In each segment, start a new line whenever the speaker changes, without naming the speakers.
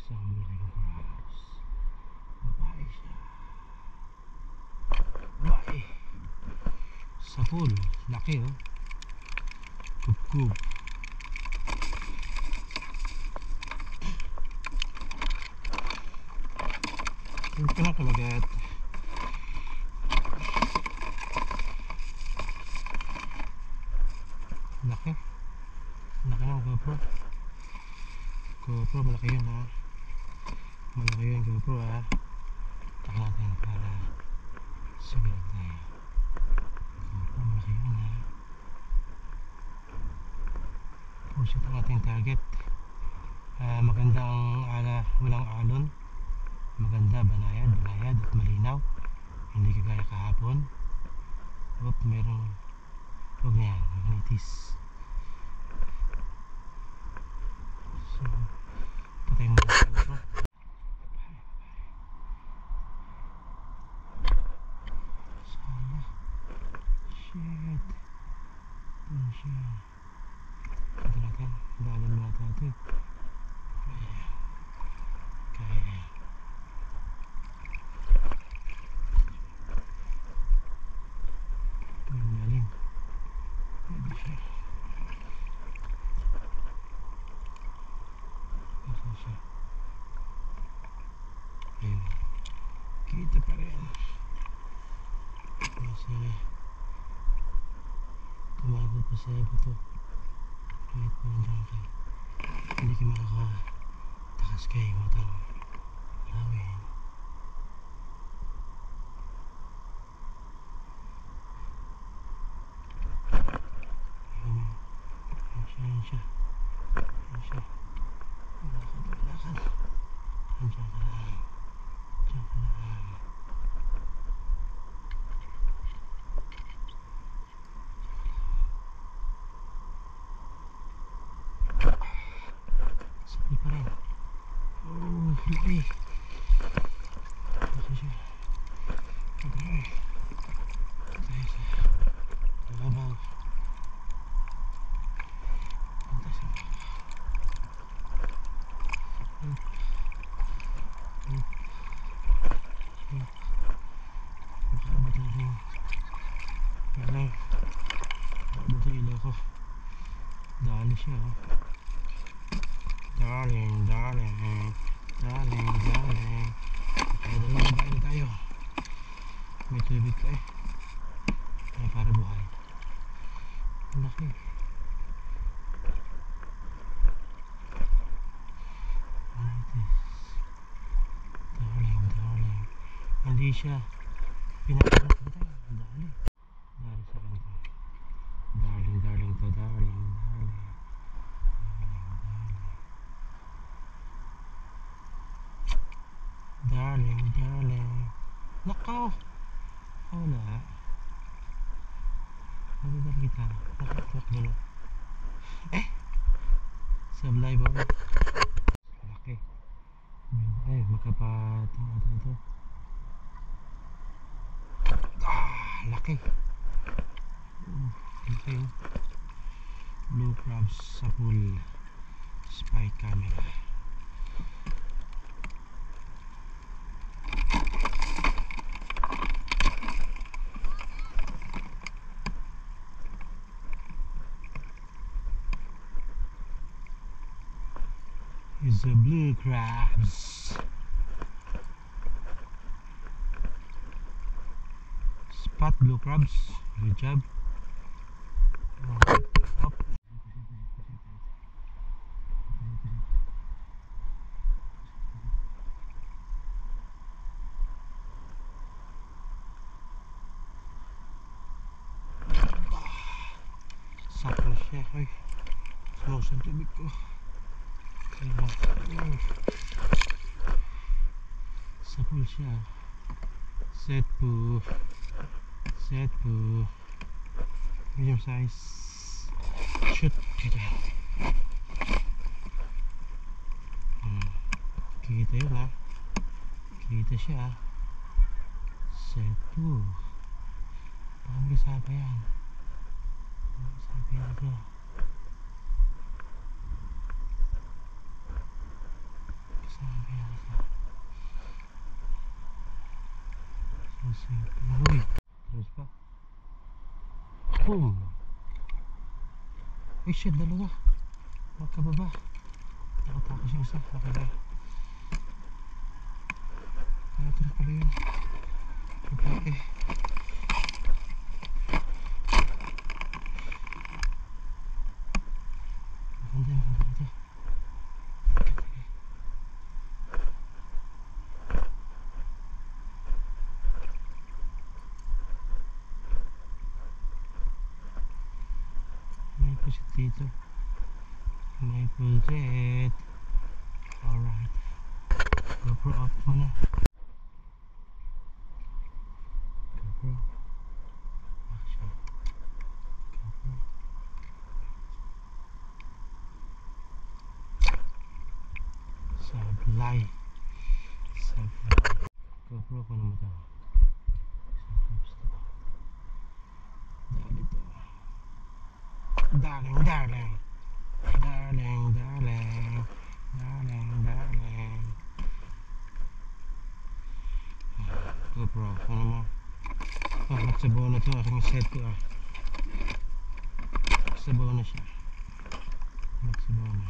Isang malaking crabs. Babae siya. Babae. Sa pool. Laki oh. Kub-kub. Huwag ka na kumagat. Laki. Laki ng GoPro. GoPro malaki yun ha. Malaki yun GoPro ha. Taka natin para sumilag tayo. GoPro malaki yun ha. Pusit ang ating target. Magandang walang alon. Maganda, banayad at malinaw. Hindi kagaya kahapon. Merong huwag na yan, magnitis. So, patay mo na ito. Sana. Shit. Ano siya? Ito natin. Lalim na ito. Kaya. Ito yung lalim. Pwede siya. Asan siya? Ayun. Kita pa rin. Kasi tumago pa sa buto. Kahit pa nandiyan ka, hindi ka makakatakas kay matang lawin. Ayan siya. Lakad. Nandiyan ka lang. Sabi pa rin. Oh, laki. Laki siya. Patay. Patay siya. Nababaw. Patay siya. Makaabot natin. Parang makaabot sa ilaw ko. Dali siya oh. Darling. Kaya dalawang babae na tayo. May tubig ka eh. Kaya para buhay. Ang laki. Darling. Hindi siya pinakain sa kita. Dali sa kanto. Darling to. Darling. Nakaw. Wala. Nagdadal kita. Nakakot mo no. Sablay ba? Laki. Magkapatong ata ito. Laki. Laki oh. Blue crabs sa pool. Spy camera. Is the blue crabs. Spot blue crabs. Good job. Up. Sakto siya. Ay, sumos ang tubig ko. Sa pool siya. Set po. Medium size. Shoot. Kita yun ha. Kita siya. Set po. Baka magkasapa yan. Magkasapa yan ito. Kasama. Uy, terus pa. Boom! Ay shit, dalawa. Magkababa. Nakatakas yung isa. Okay na. Ito pala yun. Okay. Maganda ito. May pusit dito. May pusit. Alright. GoPro off muna. GoPro. Action. GoPro. Sablay. Sablay. GoPro ko naman ito. Dali to. Darling, darling. Darling, darling. Darling, darling. GoPro ko naman. Oh, nagsabaw na to aking set ko ah. Nagsabaw na siya. Nagsabaw na.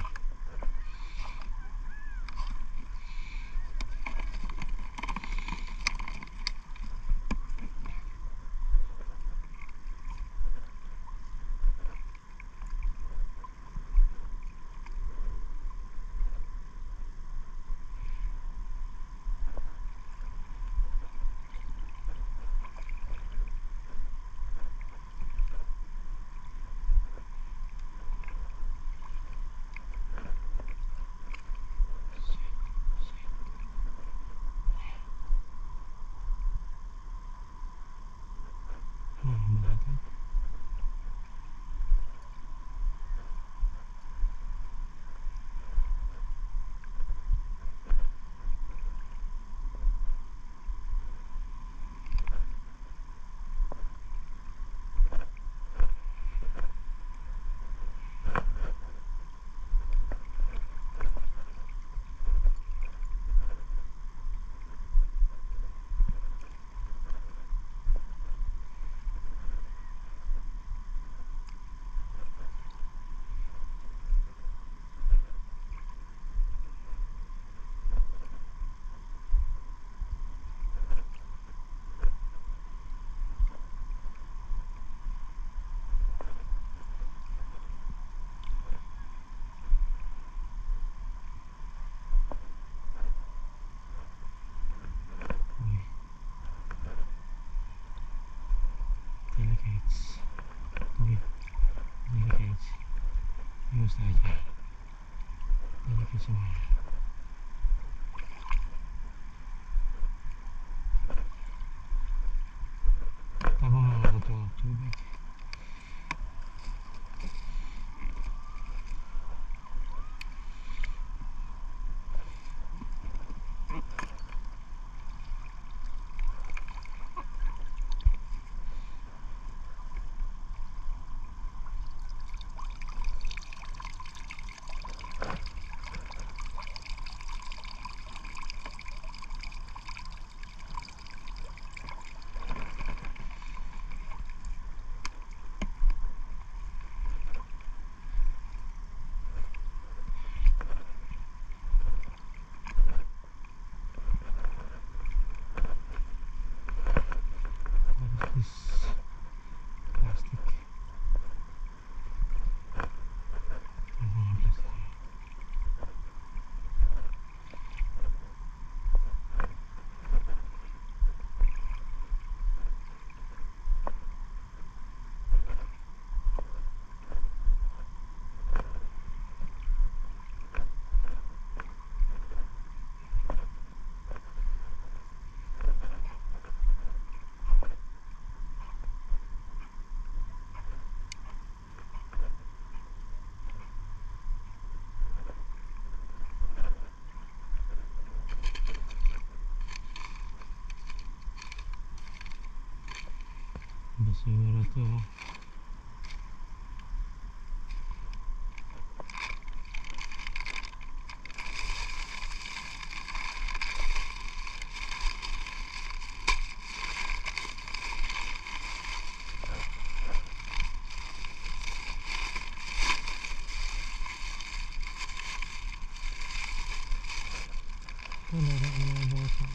Malapit. Delicates. Uy, delicates. Ayos tayo dyan. Delicates naman. Tabang mo na ito tubig. What is this? Plastic. Plastic. Basura to. Wala na ang mga bata.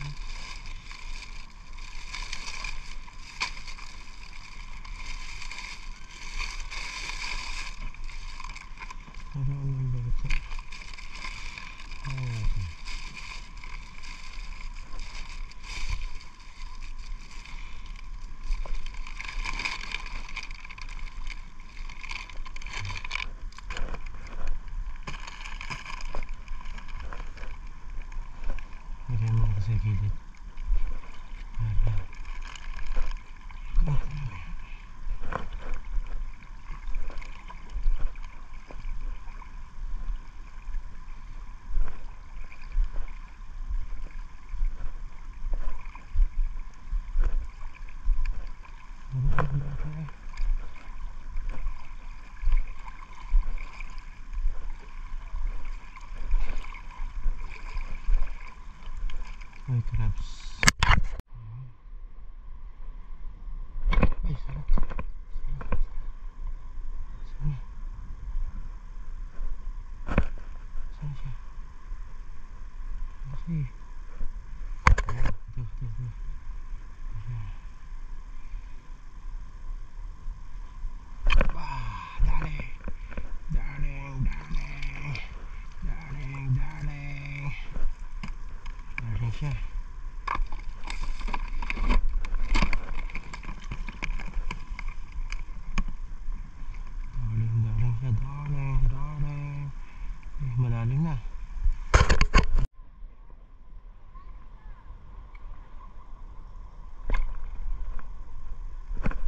Wala ang mga bata. Okay. Lagyan mo kasi sa gilid. Para ay, crabs. Ay, sarap. Sana. Sana siya. Okay. Ito. Wah, darling. Darling. Darling siya. Darling siya. Darling. Eh, malalim na.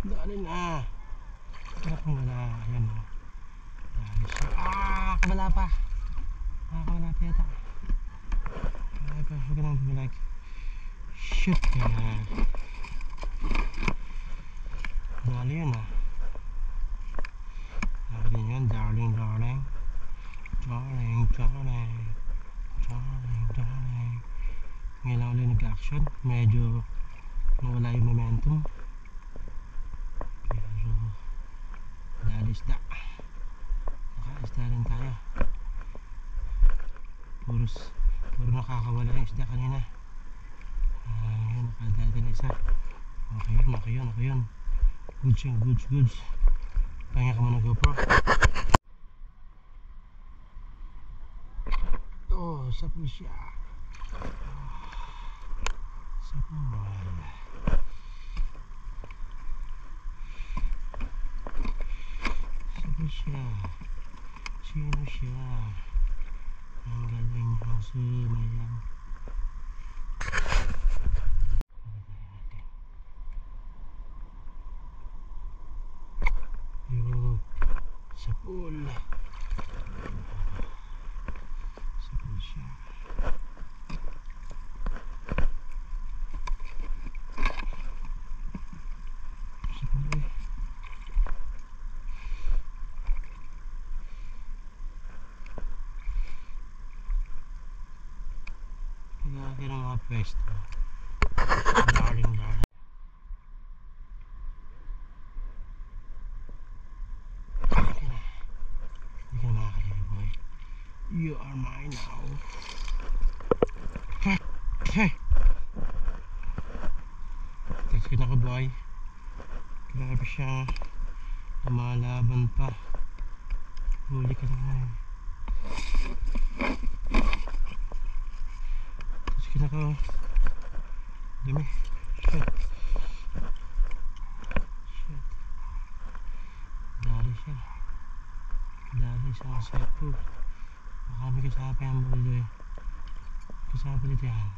Dali na. Wala kang wala. Ayan o. Dali siya. Kabala pa. Kabala pa yata. Kabala pa. Huwag ka nang bumilag. Shoot ka na. Dali yun o. Dali yun. Darling. Ngayon lang ulit nag-action. Medyo nawala yung momentum. Pero dali isda. Naka-isda rin tayo. Puro nakakawala yung isda kanina. Yun, nakadali na isa. Okay yun. Goods. Pahinga ka muna GoPro. Oh, sapul siya. Sapul siya. Sino siya? Ang galing ng sumayaw. Yun. Sapul siya. Sapul eh. Pinakakira mga pwesto. Darling. Hindi ka na makakaliwi, boy. You are mine now. Hey! Taksin ako, boy. Grabe siya. Lumalaban pa. Huli ka na nga. Taksin ako. Dami. Shit. Dali siya ang sepo. Baka may kasapa yung buloy. Kasapa dito yan.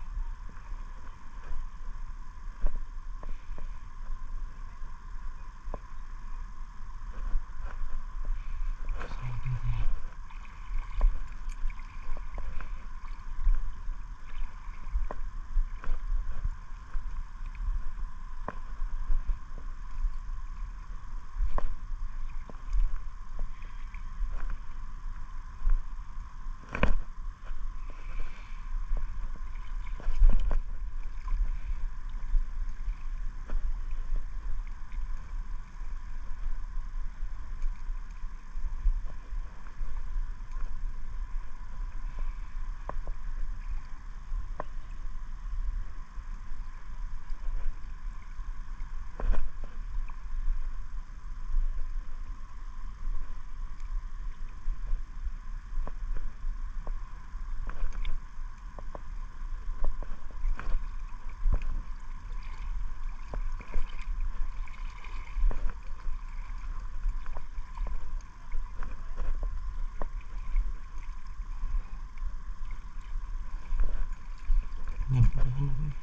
Napuntahan ako eh.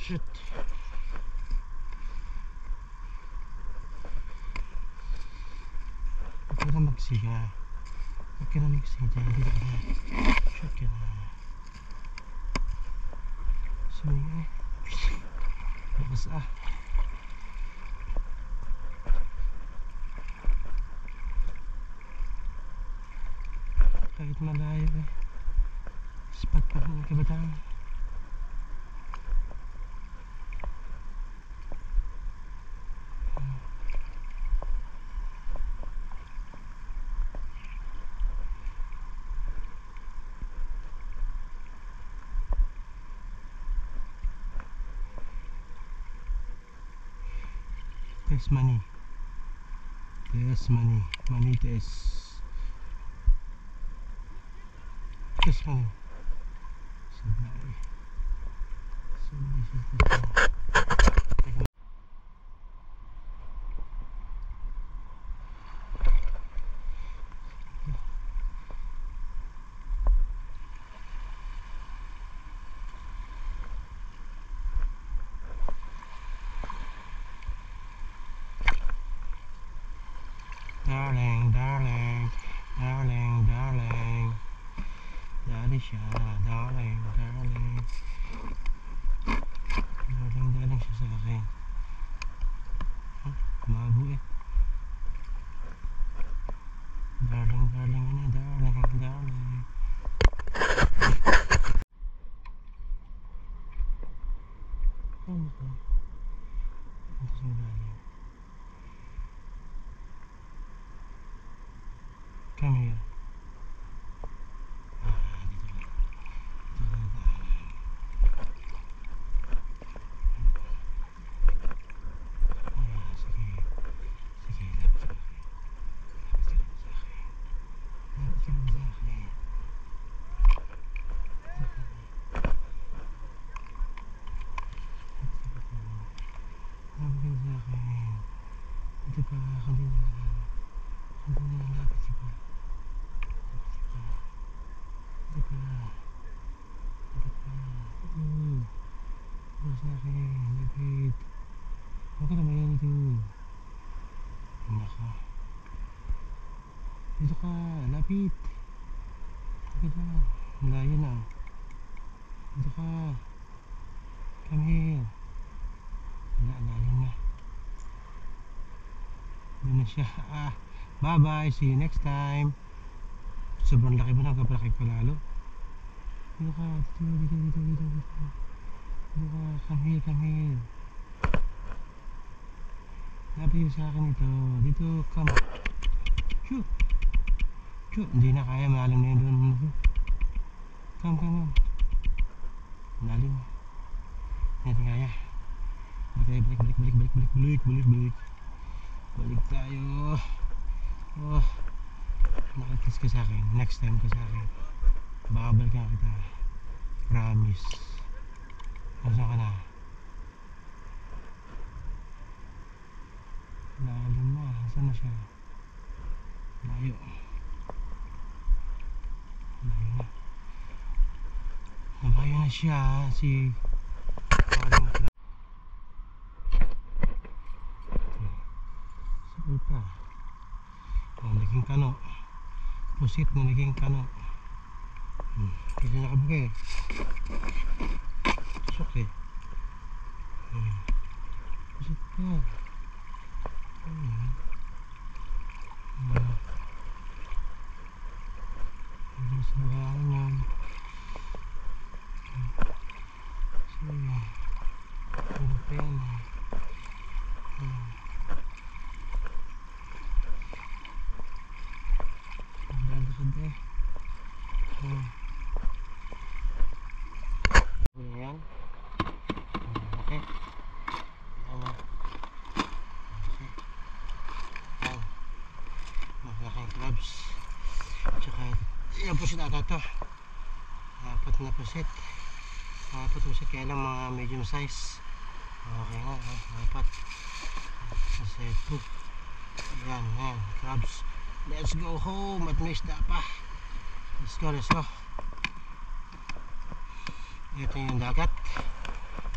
Shit. Huwag ka na magsiga. Huwag ka na magsiga. Hindi ka na. Shit ka na. Suminga eh. Lakas ah. Kahit malayo eh. Spot pa ng kabataan. Test money. Test money. Money test. Test money. Sabay. Sabay siya test. Darling, darling, darling, darling. Daddy siya, darling, darling. Darling, darling siya sa akin. Kumabo eh. Darling, darling, darling, darling. Ano ka? Ito sa malalim. Come here. Ito pa, kanina lapit ka pa. Ito pa. Ito pa. Ito sa akin, lapit. Huwag ka na mayan ito. Naka. Dito ka, lapit. Lapit na. Malayo na. Dito ka. Come here. Alalim na. Doon na siya. Bye bye. See you next time. Sobrang laki ba? Nagkapalaki pa lalo. Dito ka. Dito. Dito ka. Come here, come here. Lapit yung sa akin ito. Dito, come. Shoot. Shoot. Hindi na kaya. Malalim na yun doon. Come. Malalim. Hindi kaya. Balik. Balik tayo. Oh. Nakikiss ka sa akin. Next time ka sa akin. Baka balikan kita. Promise. Nasaan ka na? Lalim na. Saan na siya? Layo. Layo na. Layo na siya. Si saan pa? Oh, naging kano. Pusit na naging kano. Kasi nakabugay. Tusok eh. Pusit pa. Mas magaan yan. So, ano pa yan eh. Ang lalasad eh. Ayan. Okay. Ayan. Ayan. Malaking crabs. Tsaka ilang pusit ata ito. Apat na pusit. Apat pusit kaya lang mga medium size. Okay nga. Apat. Kasi ito. Ayan. Ayan. Crabs. Let's go home. At may isda pa. Let's go. Let's go. Ito yung dagat.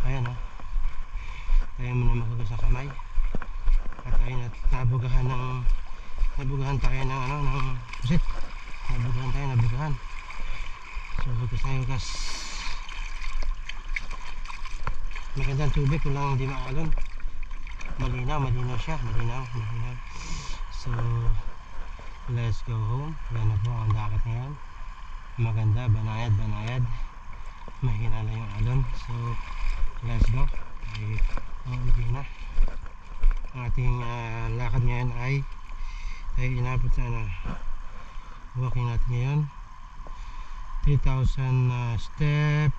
Ayan o. Tayo muna maghugas sa kamay. At tayo nabugahan tayo ng ano, ng pusit. Nabugahan. So hugas tayo hugas. Magandang tubig kung lang hindi maalon. Malinaw siya. Malinaw. So let's go home. Yan na po ang dagat ngayon. Maganda, banayad. Mahina na yung alon. So let's go. Uwi na. Ang ating lakad ngayon ay inabot na walking natin ngayon 3,000 step,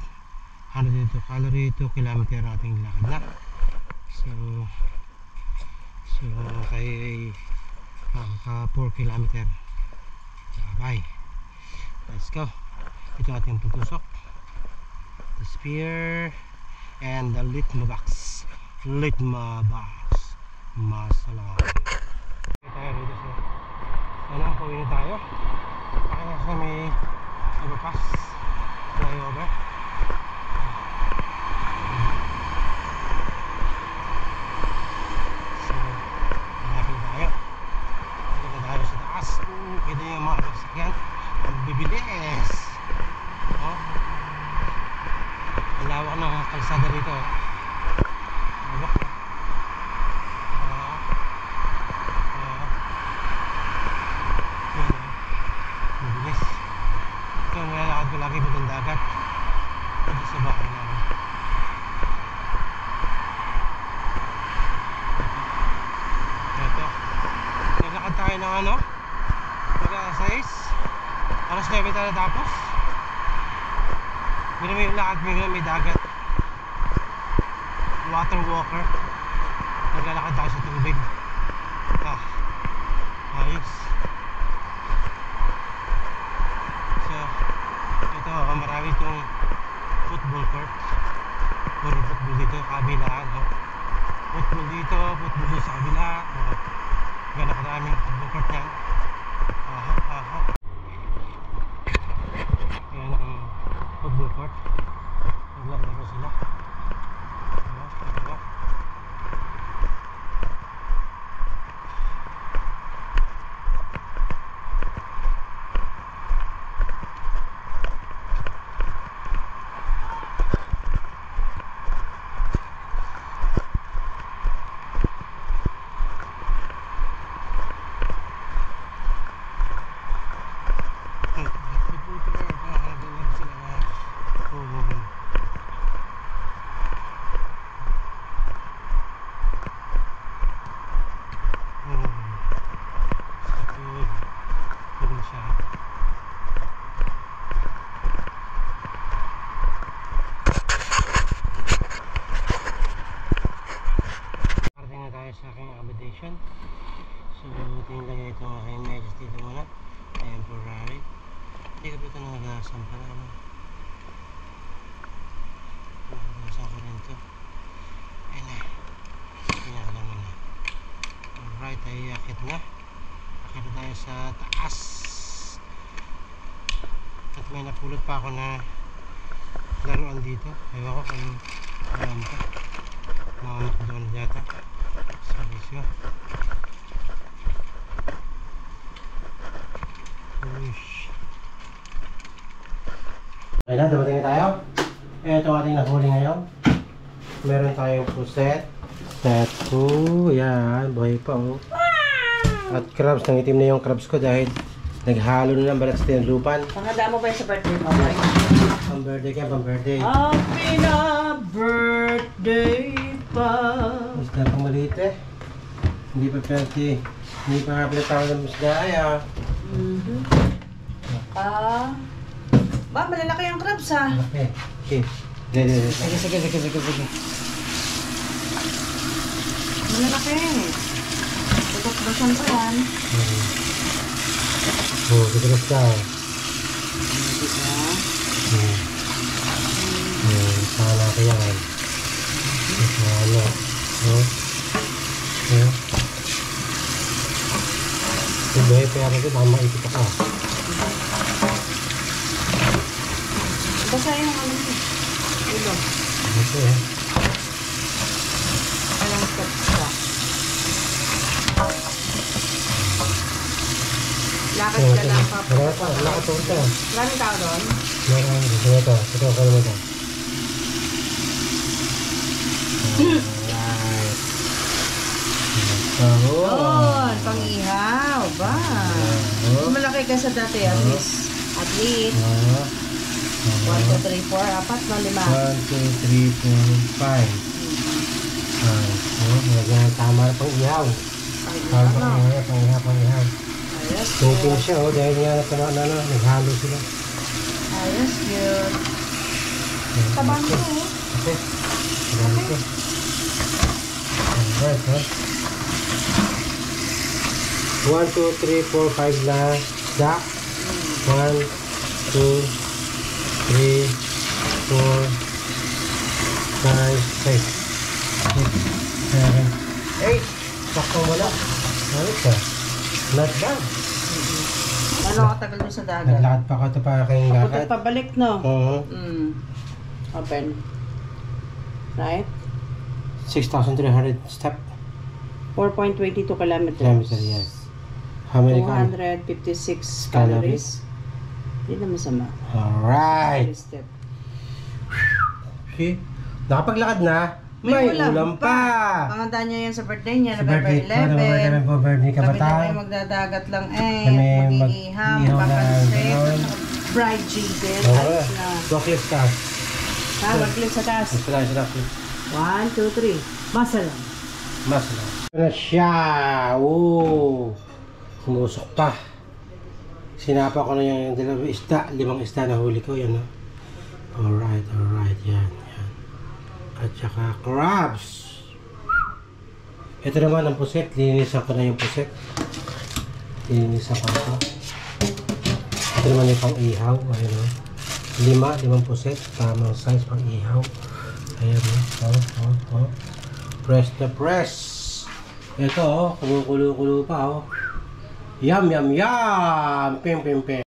102 calorie, 2 kilometer ating lakad na. So tayo ay makaka 4 kilometer. Bye. Let's go. Ito ating putusok, the spear and the litma box. Masalam. Tayo dito sa sana pauwi na tayo. Kaya sa may overpass, flyover. So malapit na tayo sa taas. Kita yung mga sasakyan ang bibilis. Ang lawak ng kalsada rito. Lawak. Bibilis. Ito ang nilalakad ko lagi putong dagat. Ito sa bahay namin. Ito. Nilakad tayo ng ano? Alas 6. Alas 9 tayo natapos. May lakad, may dagat. Water walker. Naglalakad tayo sa tubig. Ayos. So ito, marami itong football court. Puro football dito, kabilaan. Football dito, football dito sa kabila. Gano'n karaming football court yan. Ayan ang football court. Naglaro sila. Sa aking accommodation. So tingnan ito ang aking medyas dito muna, temporary. Hindi ko ito nagasan para ano. tayo akit na. Akit na tayo sa taas. At may napulot pa ako na laruan dito. Ewan ko kung alam pa. Makamak doon yata. Sabi siya. Okay na, dumating na tayo. Ito ang ating nahuli ngayon. Meron tayong puset. Set 2. Yan, buhay pa oh. At crabs, nangitim na yung crabs ko dahil naghalo na ng balat sa tinlupan.
Panganda mo ba yung sa birthday mo?
Pang-birthday ka, pang-birthday.
Happy na birthday pa.
Isda pang maliit eh. Hindi pa pwede. Hindi pa nga pinatawag ng isda ay ah.
Ba, malalaki ang crabs ha.
Okay. Okay. Sige.
Malalaki. Tutok-basan pa yan.
Oh, tigilas ka. Sana ka yan. Sana. Buhay pa yan ito, baka maipit ka.
Basa yung ano yun. Ulo.
Ito eh.
Alang step ka. Lakad ka lang pa.
Lakad po ito.
Maraming tao doon?
Meron. Ito. Kaya mo ito. Alright.
Doon, pang-ihaw ba? Mas malaki ka sa dati, at least. 1, 2, 3, 4, 4, 5.
1, 2, 3, 4, 5. Tama na pang ihaw. Pang-ihaw.
Ayos,
Tupin siya dahil nga naghalo sila.
ayos, cute. Taban mo
Okay. Taban ko. Alright, ha? 1, 2, 3, 4, 5 na isda. 1, 2, 3, 4, 5, 6, 7, 8. Sakong wala. Ano ka? Not bad.
Ano katagal doon sa dagat?
Naglakad pa ako ito para kayong
Papunta
lakad.
pabalik, no?
Oo.
Open. Right?
6,300 step.
4.22 kilometers.
Kilometer, yes. How many
256 calories. Hindi na masama.
Alright.
Step.
See? Nakapaglakad na. May ulam pa.
Pangandaan niya yan sa birthday niya,
Sa birthday ko,
November 11.
po birthday ka ba
Kami na
tayo?
kayo magdadagat lang
Kami
mag-iiham,
mag-ihaw na,
papansit,
gano'n.
fried chicken,
Oo.
ayos na.
2 clips ka.
Ha, mag-clip sa taas.
Sila.
1, 2, 3. Masala.
Mas lang. Ito na siya. Oo. Sumusok pa. Sinapa ko na yung 2 isda. 5 isda na huli ko. Yan, no? Alright. Yan. At saka crabs. Ito naman ang puset. Linisan ko na yung puset. Linisan ko ito. Ito naman yung pang-ihaw. Ayan, no? 5 puset. Tamang size pang-ihaw. Ayan, no? Press na press. Ito, kumukulo-kulo pa, Yum! Pim!